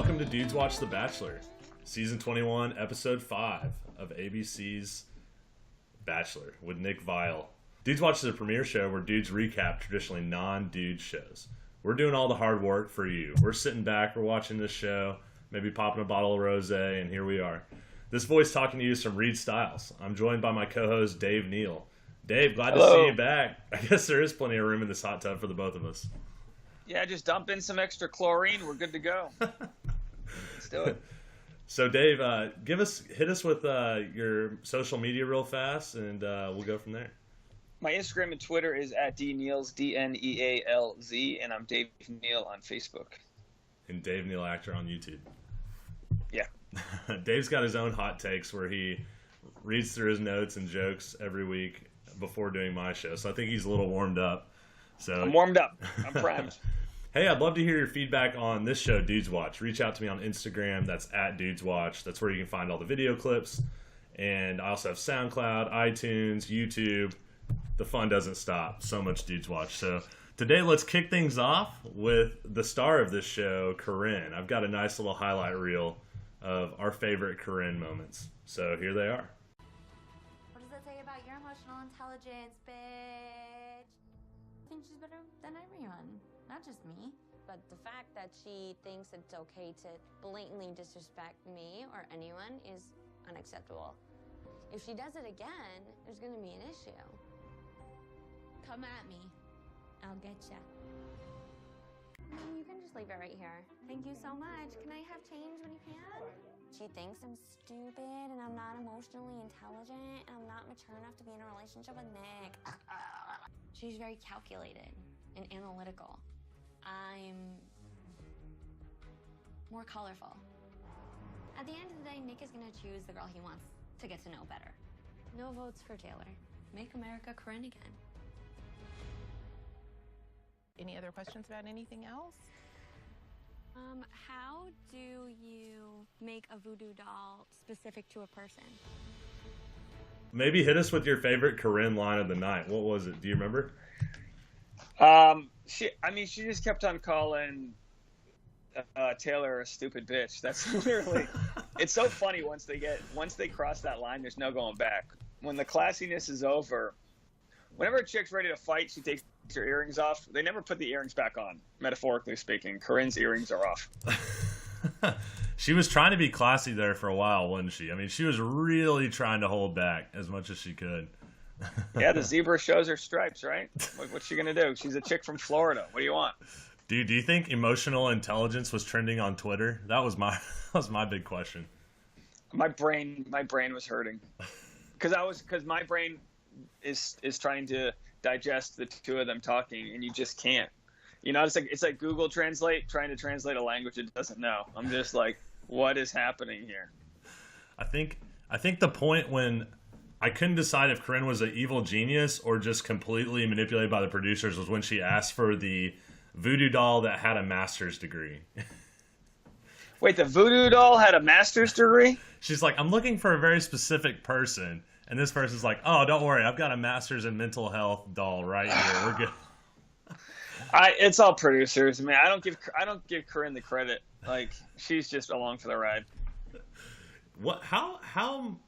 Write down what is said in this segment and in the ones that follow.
Welcome to Dudes Watch The Bachelor, Season 21, Episode 5 of ABC's Bachelor with Nick Viall. Dudes Watch is a premiere show where dudes recap traditionally non-dude shows. We're doing all the hard work for you. We're sitting back, we're watching this show, maybe popping a bottle of rosé, and here we are. This voice talking to you is from Reed Stiles. I'm joined by my co-host, Dave Neal. Dave, glad to see you back. I guess there is plenty of room in this hot tub for the both of us. Yeah, just dump in some extra chlorine. We're good to go. Let's do it. So, Dave, hit us with your social media real fast, and we'll go from there. My Instagram and Twitter is at DNealz, DNealz, and I'm Dave Neal on Facebook. And Dave Neal Actor on YouTube. Yeah. Dave's got his own hot takes where he reads through his notes and jokes every week before doing my show, so I think he's a little warmed up. So I'm warmed up. I'm primed. Hey, I'd love to hear your feedback on this show, Dudes Watch. Reach out to me on Instagram. That's at DudesWatch. That's where you can find all the video clips. And I also have SoundCloud, iTunes, YouTube. The fun doesn't stop. So much Dudes Watch. So today, let's kick things off with the star of this show, Corinne. I've got a nice little highlight reel of our favorite Corinne moments. So here they are. What does that say about your emotional intelligence, bitch? I think she's better than everyone. Not just me. But the fact that she thinks it's okay to blatantly disrespect me or anyone is unacceptable. If she does it again, there's going to be an issue. Come at me. I'll get ya. You can just leave it right here. Thank you so much. Can I have change when you can? She thinks I'm stupid and I'm not emotionally intelligent and I'm not mature enough to be in a relationship with Nick. She's very calculated and analytical. I'm more colorful. At the end of the day, Nick is gonna choose the girl he wants to get to know better. No votes for Taylor. Make America Corinne again. Any other questions about anything else? How do you make a voodoo doll specific to a person? Maybe hit us with your favorite Corinne line of the night. What was it? Do you remember? She just kept on calling Taylor a stupid bitch. That's literally. It's so funny once they cross that line. There's no going back. When the classiness is over, whenever a chick's ready to fight, she takes her earrings off. They never put the earrings back on. Metaphorically speaking, Corinne's earrings are off. She was trying to be classy there for a while, wasn't she? I mean, she was really trying to hold back as much as she could. Yeah, the zebra shows her stripes, right? What's she gonna do? She's a chick from Florida. What do you want? Dude, do you think emotional intelligence was trending on Twitter? That was my big question. My brain was hurting because my brain is trying to digest the two of them talking, and you just can't. You know, it's like Google Translate trying to translate a language it doesn't know. I'm just like, what is happening here? I think the point when I couldn't decide if Corinne was an evil genius or just completely manipulated by the producers was when she asked for the voodoo doll that had a master's degree. Wait, the voodoo doll had a master's degree? She's like, I'm looking for a very specific person. And this person's like, oh, don't worry. I've got a master's in mental health doll right here. We're good. It's all producers, man. I don't give Corinne the credit. Like, she's just along for the ride. What? How?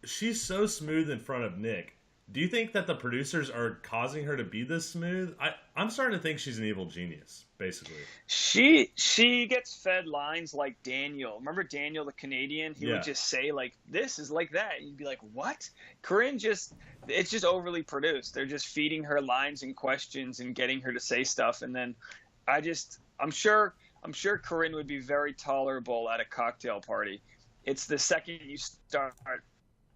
She's so smooth in front of Nick. Do you think that the producers are causing her to be this smooth? I'm starting to think she's an evil genius, basically. She gets fed lines like Daniel. Remember Daniel, the Canadian? He would just say, like, this is like that. And you'd be like, what? Corinne it's just overly produced. They're just feeding her lines and questions and getting her to say stuff. And then I'm sure Corinne would be very tolerable at a cocktail party. It's the second you start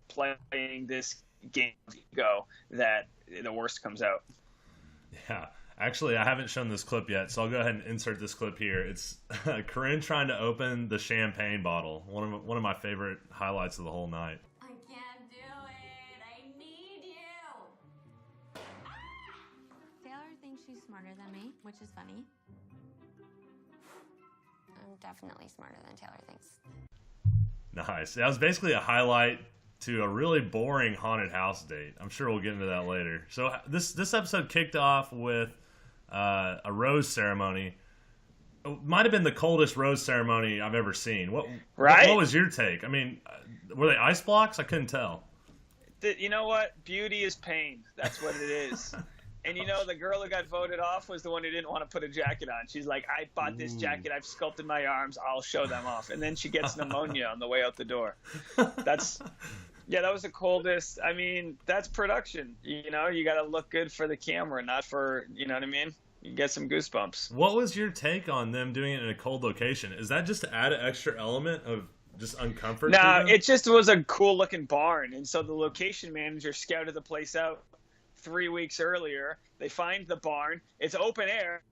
playing this game of ego that the worst comes out. Yeah. Actually, I haven't shown this clip yet, so I'll go ahead and insert this clip here. It's Corinne trying to open the champagne bottle. One of my favorite highlights of the whole night. I can't do it. I need you. Taylor thinks she's smarter than me, which is funny. I'm definitely smarter than Taylor thinks. Nice. That was basically a highlight to a really boring haunted house date. I'm sure we'll get into that later. So this episode kicked off with a rose ceremony. might have been the coldest rose ceremony I've ever seen. Right? What was your take? I mean, were they ice blocks? I couldn't tell. You know what? Beauty is pain. That's what it is. And the girl who got voted off was the one who didn't want to put a jacket on. She's like, I bought this jacket. I've sculpted my arms. I'll show them off. And then she gets pneumonia on the way out the door. That was the coldest. I mean, that's production. You got to look good for the camera, not for, you know what I mean? You get some goosebumps. What was your take on them doing it in a cold location? Is that just to add an extra element of just uncomfort? No, it just was a cool looking barn. And so the location manager scouted the place out 3 weeks earlier. They find the barn. It's open air,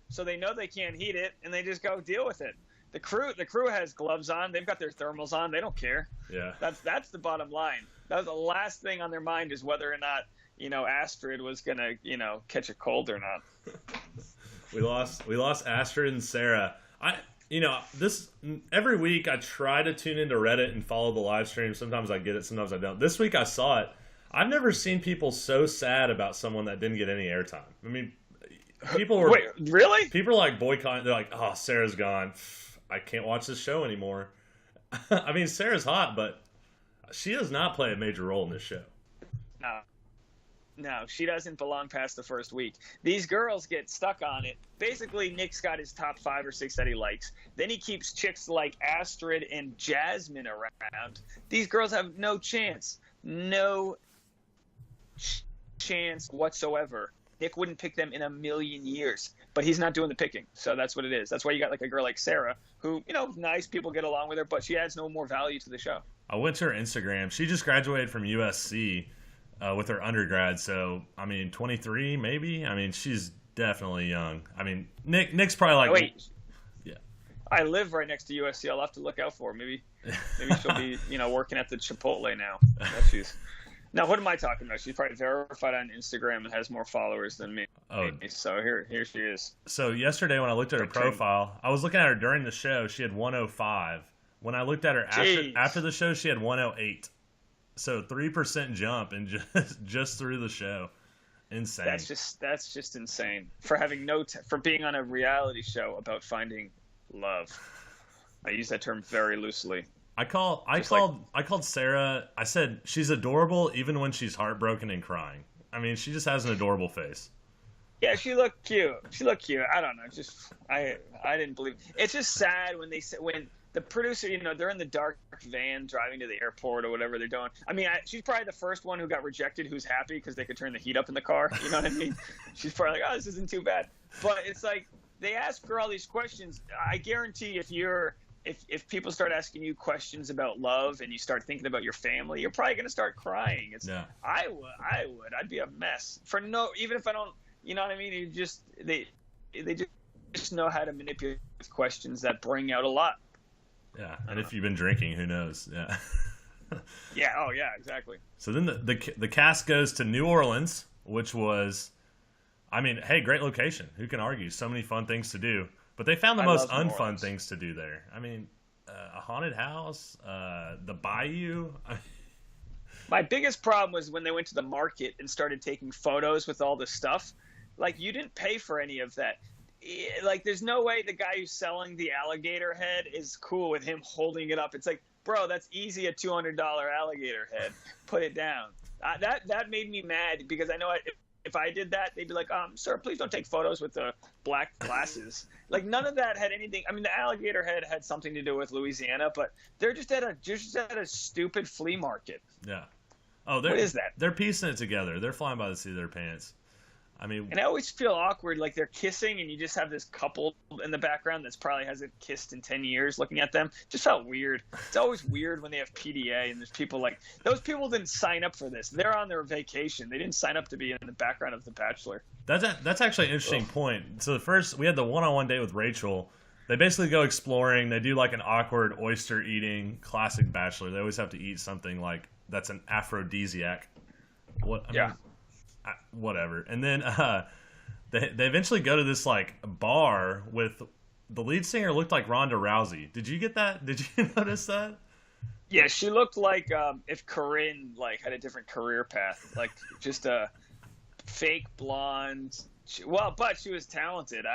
so they know they can't heat it, and they just go deal with it. The crew has gloves on. They've got their thermals on. They don't care. Yeah. That's the bottom line. That was the last thing on their mind is whether or not, Astrid was gonna, catch a cold or not. We lost Astrid and Sarah. Every week I try to tune into Reddit and follow the live stream. Sometimes I get it, sometimes I don't. This week I saw it. I've never seen people so sad about someone that didn't get any airtime. I mean, people were... Wait, really? People are like boycotting. They're like, oh, Sarah's gone. I can't watch this show anymore. I mean, Sarah's hot, but she does not play a major role in this show. No, she doesn't belong past the first week. These girls get stuck on it. Basically, Nick's got his top 5 or 6 that he likes. Then he keeps chicks like Astrid and Jasmine around. These girls have no chance. No chance whatsoever. Nick wouldn't pick them in a million years, but he's not doing the picking. So that's what it is. That's why you got like a girl like Sarah who, nice, people get along with her, but she adds no more value to the show. I went to her Instagram. She just graduated from USC with her undergrad. So, I mean, 23 maybe. I mean, she's definitely young. I mean, Nick's probably like... Wait. Yeah. I live right next to USC. I'll have to look out for her. Maybe she'll be, working at the Chipotle now. Now, what am I talking about? She's probably verified on Instagram and has more followers than me. Oh. So here she is. So yesterday when I looked at her profile, I was looking at her during the show. She had 105. When I looked at her after the show, she had 108. So 3% jump and just through the show. Insane. That's just insane for having for being on a reality show about finding love. I use that term very loosely. I called Sarah. I said she's adorable even when she's heartbroken and crying. I mean, she just has an adorable face. Yeah, she looked cute. I don't know. I didn't believe. It's just sad when the producer, they're in the dark van driving to the airport or whatever they're doing. I mean, she's probably the first one who got rejected who's happy because they could turn the heat up in the car. You know what I mean? She's probably like, oh, this isn't too bad. But it's like they ask her all these questions. I guarantee if people start asking you questions about love and you start thinking about your family, you're probably going to start crying. Yeah. I would. I'd be a mess. Even if I don't, you know what I mean? They just know how to manipulate questions that bring out a lot. Yeah, and if you've been drinking, who knows? Yeah. Yeah. Oh, yeah. Exactly. So then the cast goes to New Orleans, which was, I mean, hey, great location. Who can argue? So many fun things to do. But they found the most unfun things to do there. I mean, a haunted house, the bayou. My biggest problem was when they went to the market and started taking photos with all the stuff. Like, you didn't pay for any of that. Like, there's no way the guy who's selling the alligator head is cool with him holding it up. It's like, bro, that's easy a $200 alligator head. Put it down. That made me mad because I know if I did that, they'd be like, sir, please don't take photos with the black glasses. Like, none of that had anything. I mean, the alligator head had something to do with Louisiana, but they're just at a stupid flea market. Yeah. Oh, what is that? They're piecing it together. They're flying by the seat of their pants. I mean, and I always feel awkward, like they're kissing, and you just have this couple in the background that's probably hasn't kissed in 10 years looking at them. Just felt weird. It's always weird when they have PDA and there's people like those people didn't sign up for this. They're on their vacation. They didn't sign up to be in the background of The Bachelor. That's actually an interesting point. So we had the one-on-one date with Rachel. They basically go exploring. They do like an awkward oyster eating classic Bachelor. They always have to eat something like that's an aphrodisiac. Whatever. And then they eventually go to this like bar with the lead singer looked like Ronda Rousey. Did you get that? Did you notice that? Yeah, she looked like if Corinne like had a different career path, like just a fake blonde, But she was talented.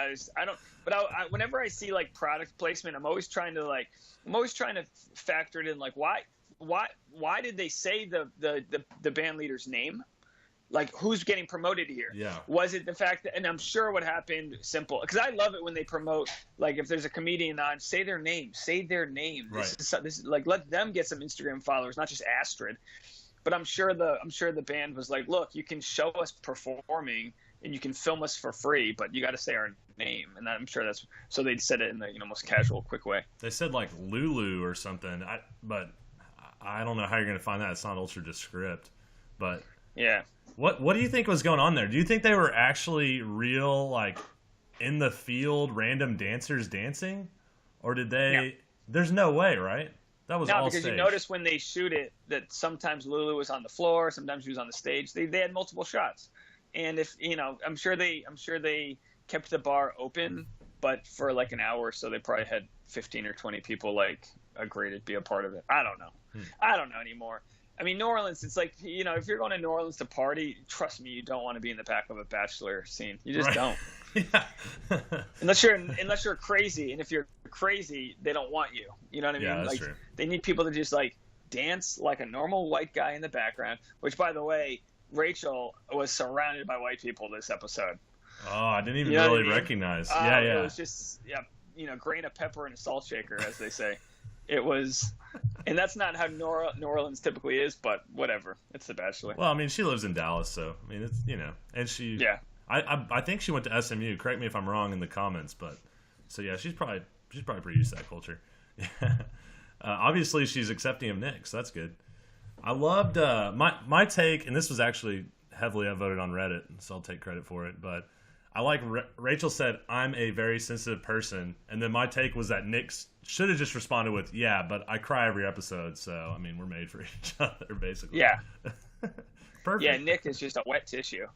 Whenever I see like product placement, I'm always trying to factor it in. Like, why did they say the band leader's name? Like, who's getting promoted here? Yeah. Was it the fact that, and I'm sure what happened, simple, because I love it when they promote, like, if there's a comedian on, say their name. Right. This is like, let them get some Instagram followers, not just Astrid. But I'm sure the band was like, look, you can show us performing and you can film us for free, but you got to say our name. And I'm sure that's, so they said it in the most casual, quick way. They said like Lulu or something, but I don't know how you're going to find that. It's not ultra descript, but yeah. What do you think was going on there? Do you think they were actually real, like, in the field, random dancers dancing? Or did they... No. There's no way, right? That was all because staged. you notice when they shoot it that sometimes Lulu was on the floor, sometimes she was on the stage. They had multiple shots. And if, I'm sure they kept the bar open, but for like an hour or so they probably had 15 or 20 people like agree to be a part of it. I don't know. I don't know anymore. I mean, New Orleans, it's like, if you're going to New Orleans to party, trust me, you don't want to be in the back of a Bachelor scene. You just don't. Yeah. unless you're crazy. And if you're crazy, they don't want you. You know what I mean? Yeah, that's like, true. They need people to just like dance like a normal white guy in the background, which, by the way, Rachel was surrounded by white people this episode. Oh, I didn't even really recognize. Yeah. It was just, grain of pepper in a salt shaker, as they say. It was, and that's not how New Orleans typically is, but whatever. It's The Bachelor. Well, I mean, she lives in Dallas, so I mean, it's and she. Yeah. I think she went to SMU. Correct me if I'm wrong in the comments, but so yeah, she's probably pretty used to that culture. Yeah. Obviously, she's accepting of Nick, so that's good. I loved my take, and this was actually heavily voted on Reddit, so I'll take credit for it, but. I like Rachel said, I'm a very sensitive person. And then my take was that Nick should have just responded with, yeah, but I cry every episode. So, I mean, we're made for each other, basically. Yeah. Perfect. Yeah, Nick is just a wet tissue.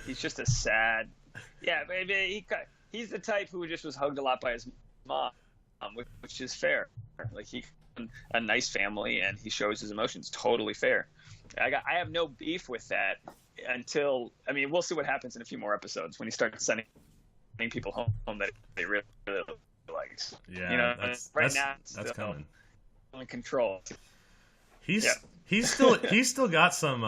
He's just a sad. Yeah, maybe he's the type who just was hugged a lot by his mom, which is fair. Like, he a nice family and he shows his emotions. Totally fair. I have no beef with that. Until, I mean, we'll see what happens in a few more episodes when he starts sending people home that they really, really like. Yeah, that's coming. In control. He's still got some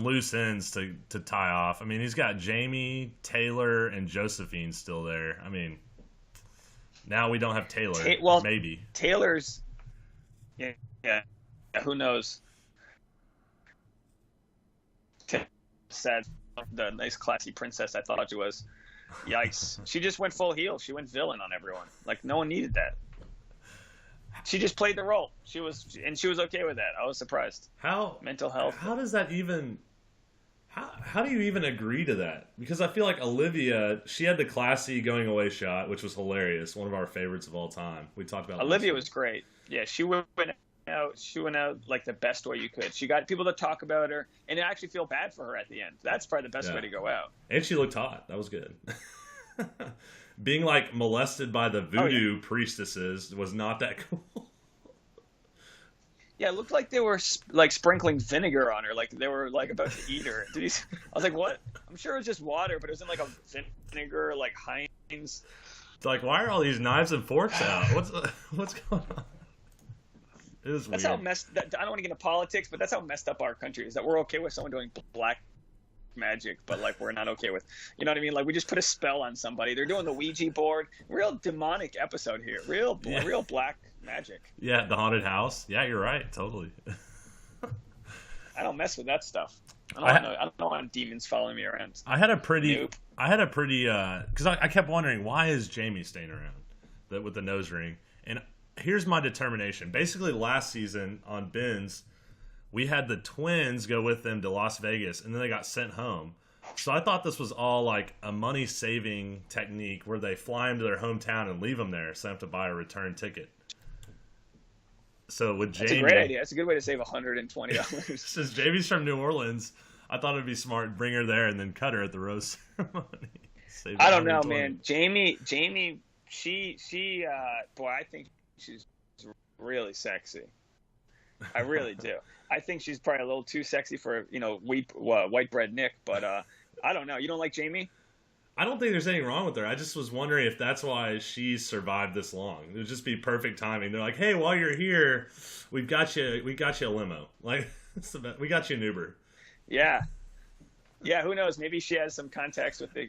loose ends to tie off. I mean, he's got Jaimi, Taylor, and Josephine still there. I mean, now we don't have Taylor. Maybe Taylor's. Yeah. Who knows? Said the nice classy princess I thought she was. Yikes. She just went full heel. She went villain on everyone. Like, no one needed that. She just played the role. She was okay with that. I was surprised. How mental health. How does that even how do you even agree to that? Because I feel like Olivia, she had the classy going away shot, which was hilarious. One of our favorites of all time. We talked about Olivia was great. Yeah, she went out like the best way you could. She got people to talk about her, and I actually feel bad for her at the end. That's probably the best way to go out. And she looked hot. That was good. Being like molested by the voodoo priestesses was not that cool. Yeah, it looked like they were like sprinkling vinegar on her, like they were like about to eat her. I was like, what? I'm sure it was just water, but it was in like a vinegar, like Heinz. It's like, why are all these knives and forks out? What's going on? It was that's weird. I don't want to get into politics, but that's how messed up our country is. That we're okay with someone doing black magic, but like we're not okay with, you know what I mean? Like we just put a spell on somebody. They're doing the Ouija board. Real demonic episode here. Real black magic. Yeah, the haunted house. Yeah, you're right. Totally. I don't mess with that stuff. I don't want demons following me around. I had a pretty, because I kept wondering, why is Jaimi staying around with the nose ring? And here's my determination. Basically, last season on Ben's, we had the twins go with them to Las Vegas, and then they got sent home. So I thought this was all like a money-saving technique where they fly them to their hometown and leave them there, so they have to buy a return ticket. So with Jaimi, that's a great idea. That's a good way to save $120. Since Jamie's from New Orleans, I thought it'd be smart to bring her there and then cut her at the rose ceremony. I don't know, man. Jaimi, she, boy, I think she's really sexy. I really do. I think she's probably a little too sexy for white bread Nick, but I don't know. You don't like Jaimi? I don't think there's anything wrong with her. I just was wondering if that's why she survived this long. It would just be perfect timing. They're like, hey, while you're here, we got you a limo. Like, we got you an Uber. Yeah. Yeah, who knows? Maybe she has some contacts with the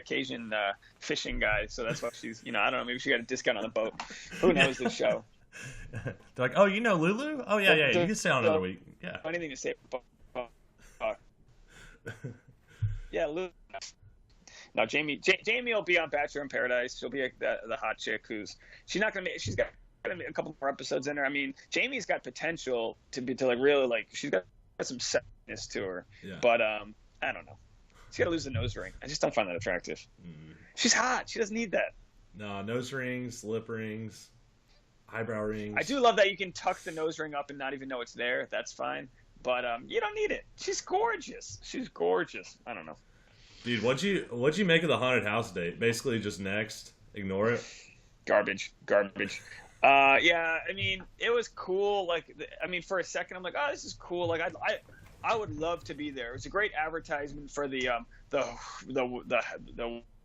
Cajun fishing guy, so that's why she's, I don't know, maybe she got a discount on the boat. Who knows this show? They're like, oh, you know Lulu? Oh, yeah, you can stay on another week. Yeah. Anything to say about yeah, Lulu. No, Jaimi will be on Bachelor in Paradise. She'll be the hot chick she's not gonna make. She's got a couple more episodes in her. I mean, Jamie's got potential to really she's got some sadness to her. Yeah. But I don't know. She's got to lose the nose ring. I just don't find that attractive. Mm. She's hot. She doesn't need that. No, nose rings, lip rings, eyebrow rings. I do love that you can tuck the nose ring up and not even know it's there. That's fine. But you don't need it. She's gorgeous. I don't know. Dude, what'd you make of the haunted house date? Basically, just next, ignore it. Garbage. Yeah, I mean, it was cool. For a second, I'm like, oh, this is cool. Like, I would love to be there. It was a great advertisement for the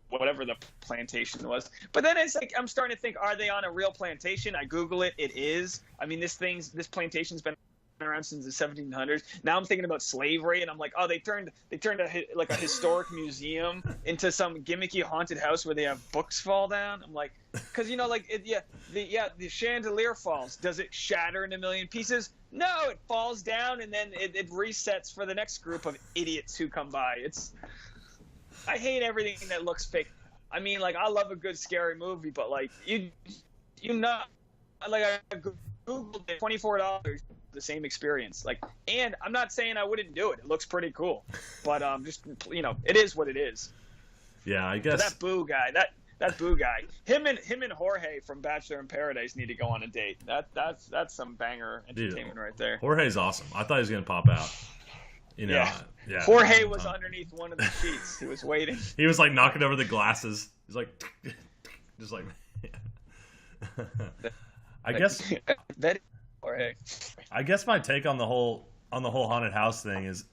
whatever the plantation was. But then it's like I'm starting to think, are they on a real plantation? I Google it. It is. I mean, this plantation's been around since the 1700s. Now I'm thinking about slavery, and I'm like, oh, they turned a historic museum into some gimmicky haunted house where they have books fall down. I'm like, because the chandelier falls. Does it shatter in a million pieces? No, it falls down and then it resets for the next group of idiots who come by. I hate everything that looks fake. I mean, like, I love a good scary movie, but like I googled it, $24. The same experience, and I'm not saying I wouldn't do it. It looks pretty cool, but it is what it is. Yeah, I guess. But that Boo guy, him and Jorge from Bachelor in Paradise need to go on a date. That's some banger entertainment right there. Jorge's awesome. I thought he was gonna pop out. Yeah. Jorge was underneath one of the sheets. He was waiting. He was like knocking over the glasses. He's like, just like. I guess. I guess my take on the whole haunted house thing is,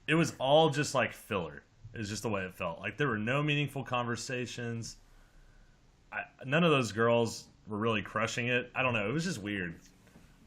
it was all just like filler. It's just the way it felt. Like, there were no meaningful conversations. None of those girls were really crushing it. I don't know. It was just weird.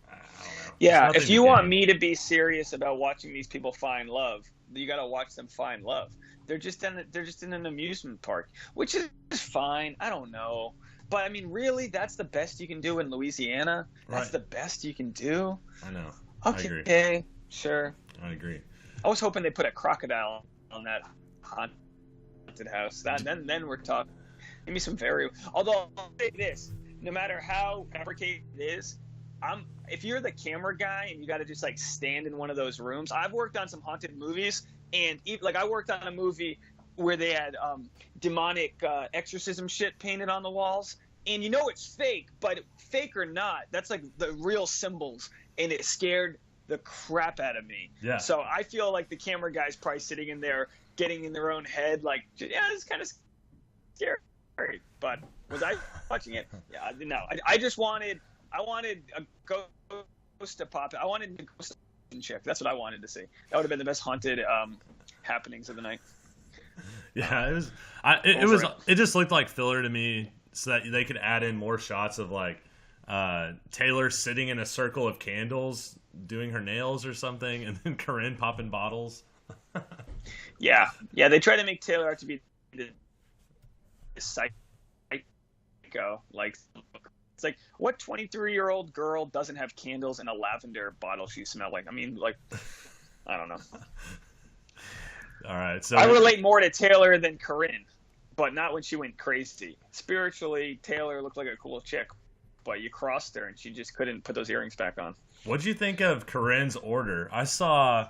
I don't know. Yeah, if you want me to be serious about watching these people find love, you got to watch them find love. They're just in an amusement park, which is fine. I don't know. But, I mean, really, that's the best you can do in Louisiana? That's right. The best you can do? I know. Okay, I agree. Sure. I agree. I was hoping they put a crocodile on that haunted house. Then we're talking. Give me some Although, I'll say this. No matter how fabricated it is, if you're the camera guy and you got to just, like, stand in one of those rooms. I've worked on some haunted movies, and, I worked on a movie where they had demonic exorcism shit painted on the walls. And it's fake, but fake or not, that's like the real symbols. And it scared the crap out of me. Yeah. So I feel like the camera guy's probably sitting in there, getting in their own head, like, yeah, it's kind of scary. But was I watching it? Yeah, no. I wanted a ghost to pop. I wanted a ghost chick. That's what I wanted to see. That would have been the best haunted happenings of the night. Yeah, it just looked like filler to me, so that they could add in more shots of like Taylor sitting in a circle of candles doing her nails or something, and then Corinne popping bottles. Yeah, they try to make Taylor out to be the psycho. Like, it's like, what 23-year-old girl doesn't have candles in a lavender bottle she smelled like? I mean, like, I don't know. All right, so I relate more to Taylor than Corinne, but not when she went crazy. Spiritually, Taylor looked like a cool chick, but you crossed her and she just couldn't put those earrings back on. What'd you think of Corinne's order? I saw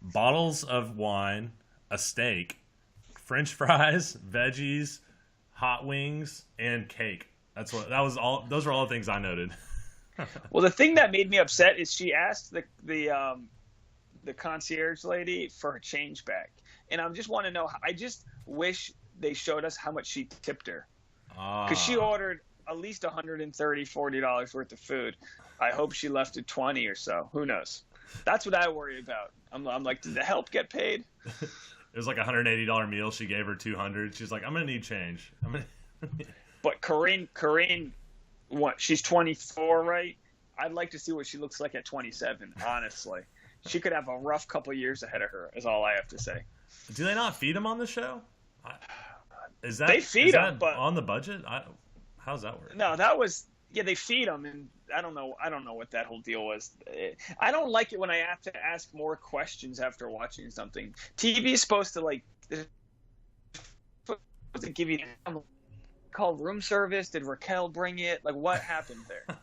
bottles of wine, a steak, French fries, veggies, hot wings, and cake. Those were all the things I noted. Well, the thing that made me upset is she asked the concierge lady for her change back. And I just want to know, I just wish they showed us how much she tipped her. Because she ordered at least $130-$140 worth of food. I hope she left at 20 or so. Who knows? That's what I worry about. I'm like, did the help get paid? It was like a $180 meal. She gave her $200. She's like, I'm gonna need change. But Corinne, what? She's 24, right? I'd like to see what she looks like at 27. Honestly, she could have a rough couple years ahead of her. Is all I have to say. Do they not feed them on the show? They feed them, but on the budget? How's that work? No, that was they feed them, and I don't know what that whole deal was. I don't like it when I have to ask more questions after watching something. TV is supposed to give you call room service. Did Raquel bring it? Like, what happened there? I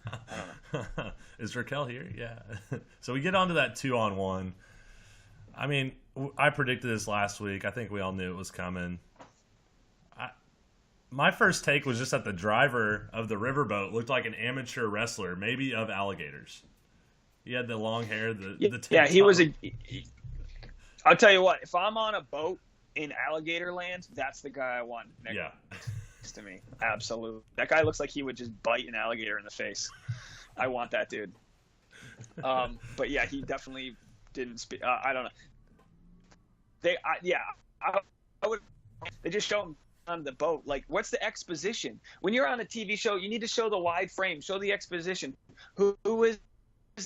don't know. Is Raquel here? Yeah. So we get onto that 2-on-1. I mean, I predicted this last week. I think we all knew it was coming. My first take was just that the driver of the riverboat looked like an amateur wrestler, maybe of alligators. He had the long hair, he was I'll tell you what, if I'm on a boat in alligator land, that's the guy I want next to me. Absolutely. That guy looks like he would just bite an alligator in the face. I want that dude. But yeah, he definitely didn't speak. I don't know. I would. They just show him on the boat. Like, what's the exposition? When you're on a TV show, you need to show the wide frame, show the exposition. Who is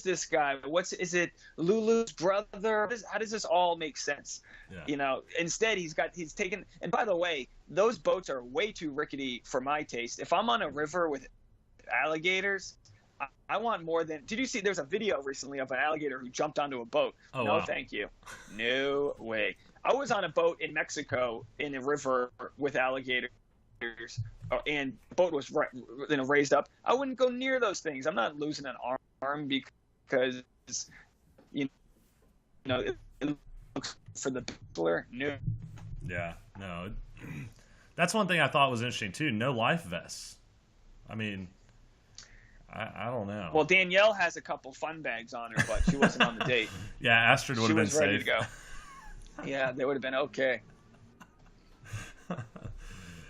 this guy? Is it Lulu's brother? How does this all make sense? Yeah. Instead he's taken. And by the way, those boats are way too rickety for my taste. If I'm on a river with alligators, I want more than. Did you see? There's a video recently of an alligator who jumped onto a boat. Oh, no, wow. Thank you. No way. I was on a boat in Mexico in a river with alligators, and the boat was raised up. I wouldn't go near those things. I'm not losing an arm because it looks for the Bachelor. No. Yeah, no. That's one thing I thought was interesting too. No life vests. I mean, I don't know. Well, Danielle has a couple fun bags on her, but she wasn't on the date. Yeah, Astrid would have been safe. She was ready to go. Yeah, they would have been okay.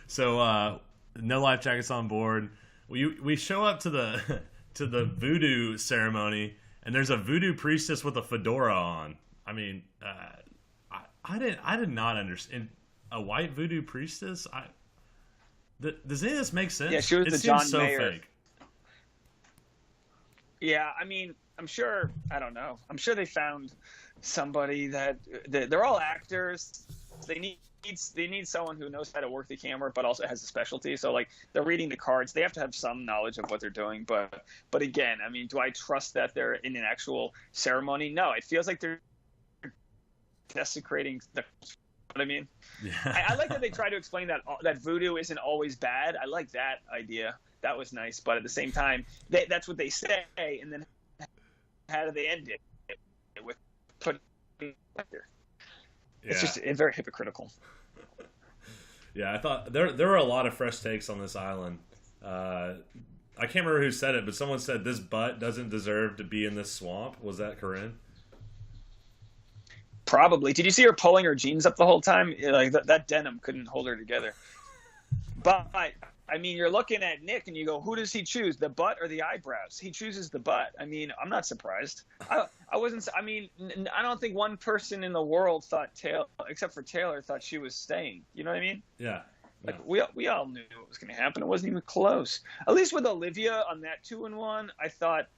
So, no life jackets on board. We show up to the voodoo ceremony, and there's a voodoo priestess with a fedora on. I mean, I did not understand a white voodoo priestess. Does any of this make sense? Yeah, she was the John Mayer. Fake. Yeah, I mean, I'm sure. I don't know. I'm sure they found somebody that they're all actors. They need someone who knows how to work the camera, but also has a specialty. So like they're reading the cards. They have to have some knowledge of what they're doing. But again, I mean, do I trust that they're in an actual ceremony? No, it feels like they're desecrating the. What I mean? Yeah. I like that they try to explain that voodoo isn't always bad. I like that idea. That was nice. But at the same time, that's what they say, and then how do they end it? With putting It's just very hypocritical. Yeah, I thought there were a lot of fresh takes on this island. I can't remember who said it, but someone said this butt doesn't deserve to be in this swamp. Was that Corinne? Probably. Did you see her pulling her jeans up the whole time? Like that denim couldn't hold her together. But I mean, you're looking at Nick and you go, who does he choose, the butt or the eyebrows? He chooses the butt. I mean, I'm not surprised. I don't think one person in the world thought Taylor, except for Taylor, thought she was staying. You know what I mean? Yeah. Like we all knew what was going to happen. It wasn't even close. At least with Olivia on that 2-1, I thought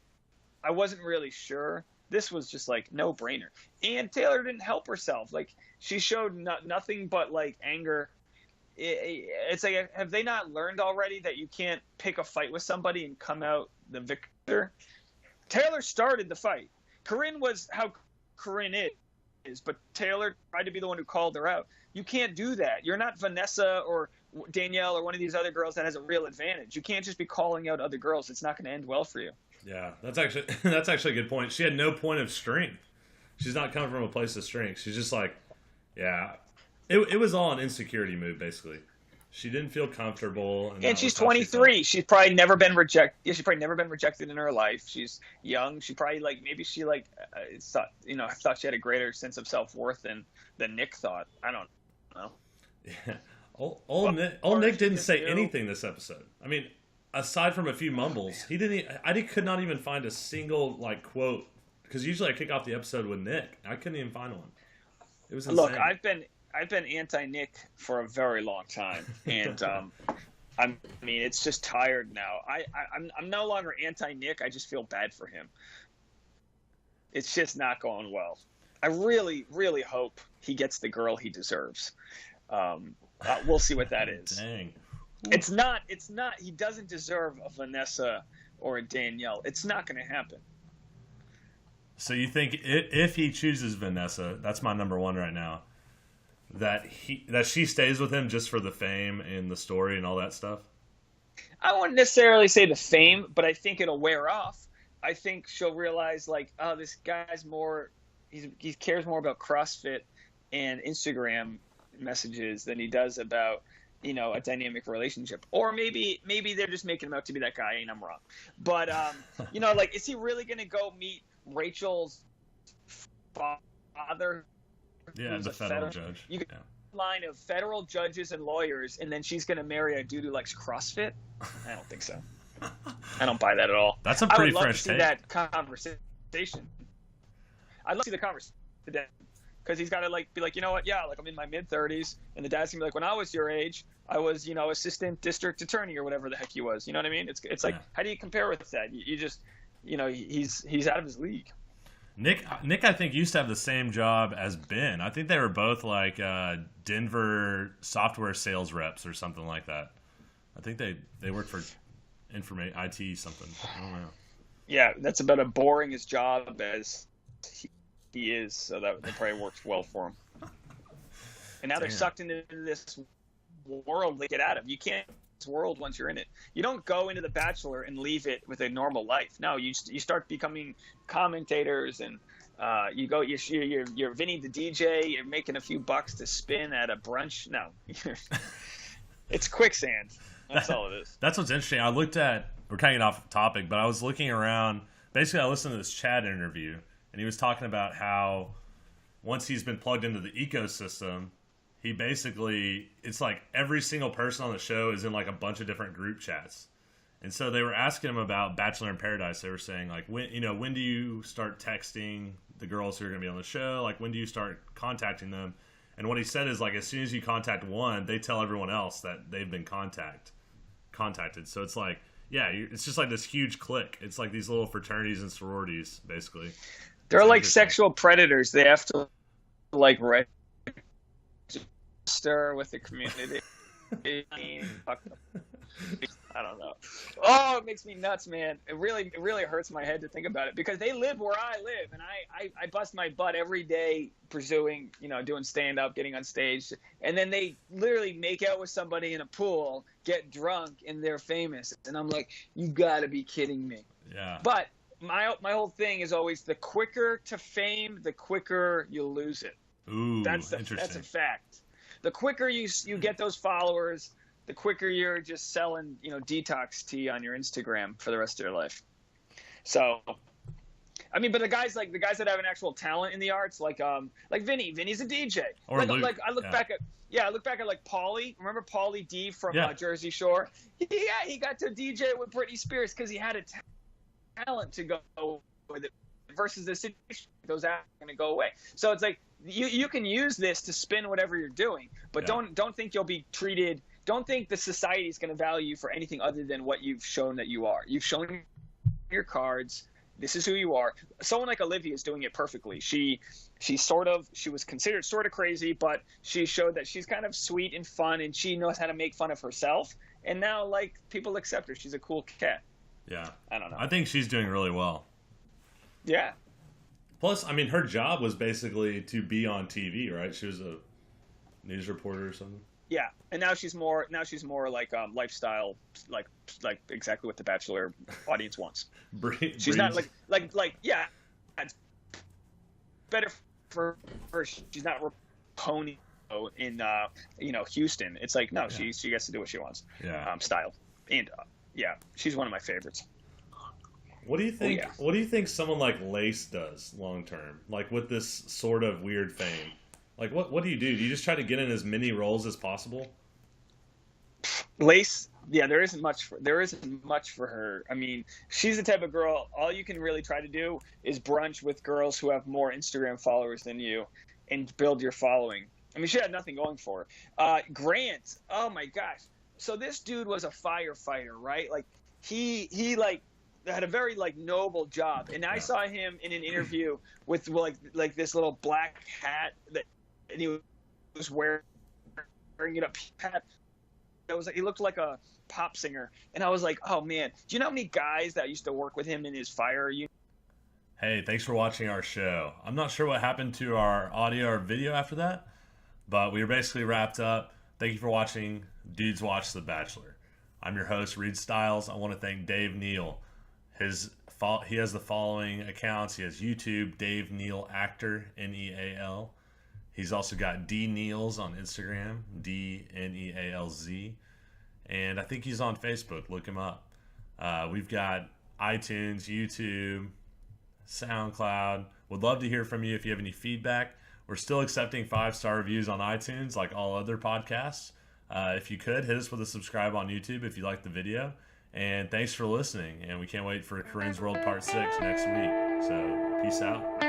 I wasn't really sure. This was just like no brainer. And Taylor didn't help herself. Like she showed nothing but like anger. It's like, have they not learned already that you can't pick a fight with somebody and come out the victor? Taylor started the fight. Corinne was how Corinne is, but Taylor tried to be the one who called her out. You can't do that. You're not Vanessa or Danielle or one of these other girls that has a real advantage. You can't just be calling out other girls. It's not going to end well for you. Yeah, that's actually a good point. She had no point of strength. She's not coming from a place of strength. She's just like, yeah. It was all an insecurity move, basically. She didn't feel comfortable. And she's 23. She's probably never been rejected. Yeah, she's probably never been rejected in her life. She's young. She probably thought she had a greater sense of self-worth than Nick thought. I don't know. Yeah. Old Nick didn't say anything this episode. I mean, aside from a few mumbles, I could not even find a single like quote, because usually I kick off the episode with Nick. I couldn't even find one. It was insane. Look, I've been anti-Nick for a very long time, and I mean, it's just tired now. I'm no longer anti-Nick. I just feel bad for him. It's just not going well. I really, really hope he gets the girl he deserves. We'll see what that is. Dang. It's not. He doesn't deserve a Vanessa or a Danielle. It's not going to happen. So you think if he chooses Vanessa, that's my number one right now, that she stays with him just for the fame and the story and all that stuff? I wouldn't necessarily say the fame, but I think it'll wear off. I think she'll realize, like, oh, this guy's more, he cares more about CrossFit and Instagram messages than he does about, you know, a dynamic relationship. Or maybe they're just making him out to be that guy, and I'm wrong. But, you know, like, is he really going to go meet Rachel's father? Yeah, the federal judge. You get a line of federal judges and lawyers, and then she's going to marry a dude who likes CrossFit? I don't think so. I don't buy that at all. That's a pretty fresh I would love to see take. that conversation. I'd love to see the conversation today, because he's got to like be like, you know what? Yeah, like I'm in my mid-30s, and the dad's gonna be like, when I was your age, I was, you know, assistant district attorney or whatever the heck he was. You know what I mean? It's like, how do you compare with that? You just, you know, he's out of his league. Nick, I think used to have the same job as Ben. I think they were both like Denver software sales reps or something like that. I think they worked for IT something. I don't know. Yeah, that's about as boring his job as he is, so that probably works well for him. And now they're sucked into this world they get out of. You can't this world once you're in it. You don't go into The Bachelor and leave it with a normal life. No, you start becoming commentators, and you're Vinny the DJ. You're making a few bucks to spin at a brunch. No, it's quicksand. That's all it is. That's what's interesting. We're kind of getting off topic, but I was looking around. Basically, I listened to this Chad interview, and he was talking about how once he's been plugged into the ecosystem, he basically, it's like every single person on the show is in like a bunch of different group chats. And so they were asking him about Bachelor in Paradise. They were saying, like, when do you start texting the girls who are going to be on the show? Like, when do you start contacting them? And what he said is, like, as soon as you contact one, they tell everyone else that they've been contacted. So it's like, yeah, it's just like this huge clique. It's like these little fraternities and sororities, basically. They're like sexual predators. They have to, like, register with the community. I don't know. Oh, it makes me nuts, man. It really hurts my head to think about it, because they live where I live, and I bust my butt every day pursuing, you know, doing stand-up, getting on stage, and then they literally make out with somebody in a pool, get drunk, and they're famous. And I'm like, you gotta be kidding me. Yeah. But my whole thing is always, the quicker to fame, the quicker you lose it. Ooh, that's a fact. The quicker you get those followers, the quicker you're just selling, you know, detox tea on your Instagram for the rest of your life. So, I mean, but the guys that have an actual talent in the arts, like Vinny's a DJ. Or like, Luke. Like I look back at like Pauly. Remember Pauly D from Jersey Shore? Yeah, he got to DJ with Britney Spears because he had a talent to go with it. Versus the situation, those are going to go away. So it's like you can use this to spin whatever you're doing, but don't think you'll be treated. Don't think the society is going to value you for anything other than what you've shown that you are. You've shown your cards. This is who you are. Someone like Olivia is doing it perfectly. She was considered sort of crazy, but she showed that she's kind of sweet and fun, and she knows how to make fun of herself. And now, like, people accept her. She's a cool cat. Yeah. I don't know. I think she's doing really well. Yeah. Plus, I mean, her job was basically to be on TV, right? She was a news reporter or something. Yeah, and now she's more like lifestyle, like exactly what the Bachelor audience wants. She's not like yeah, it's better for her. She's not pony in Houston. It's like, no, she gets to do what she wants. Yeah, style, and yeah, she's one of my favorites. What do you think? Oh, yeah. What do you think someone like Lace does long term, like with this sort of weird fame? Like, what do? Do you just try to get in as many roles as possible? Lace, yeah, there isn't much for her. I mean, she's the type of girl, all you can really try to do is brunch with girls who have more Instagram followers than you and build your following. I mean, she had nothing going for her. Grant, oh my gosh. So this dude was a firefighter, right? Like he like had a very like noble job, and I saw him in an interview with like this little black hat and he was wearing it up hat. It was like he looked like a pop singer, and I was like, oh man, do you know how many guys that used to work with him in his fire unit? Hey, thanks for watching our show. I'm not sure what happened to our audio or video after that, but we were basically wrapped up. Thank you for watching Dudes Watch The Bachelor. I'm your host, Reed Stiles. I want to thank Dave Neal. He has the following accounts. He has YouTube, Dave Neal Actor, Neal. He's also got D Neals on Instagram, DNEALZ. And I think he's on Facebook. Look him up. We've got iTunes, YouTube, SoundCloud. Would love to hear from you if you have any feedback. We're still accepting 5-star reviews on iTunes like all other podcasts. If you could, hit us with a subscribe on YouTube if you like the video. And thanks for listening. And we can't wait for Corinne's World Part 6 next week. So peace out.